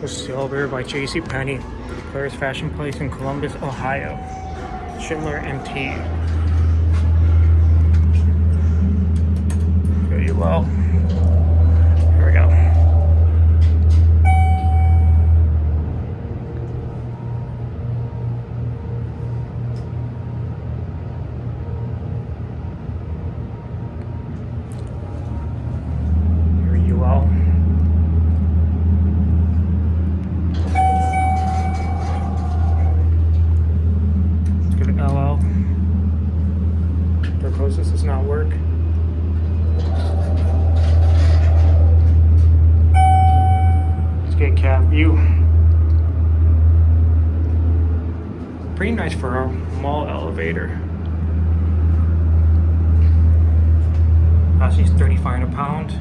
was silver by JCPenney, Polaris fashion place in Columbus, Ohio. Schindler MT. Show you well. Here we go. Here you well. LL. Door closes, does not work. Let's get cab view. Pretty nice for a mall elevator. She's $3,500 a pound.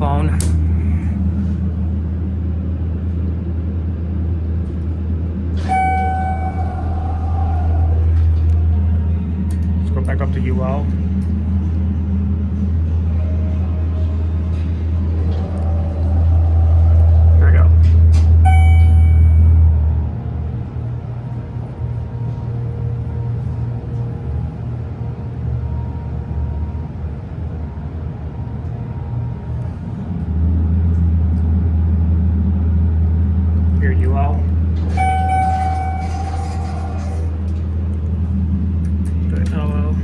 Phone. Back up to UL. Here we go. Here UL. LL.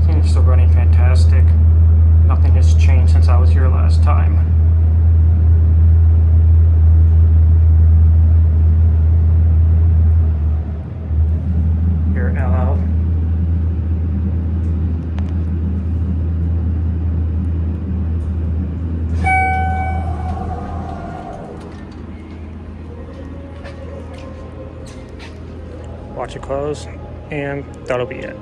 Things still running fantastic. Nothing has changed since I was here last time. Here LL. Watch it close, and that'll be it.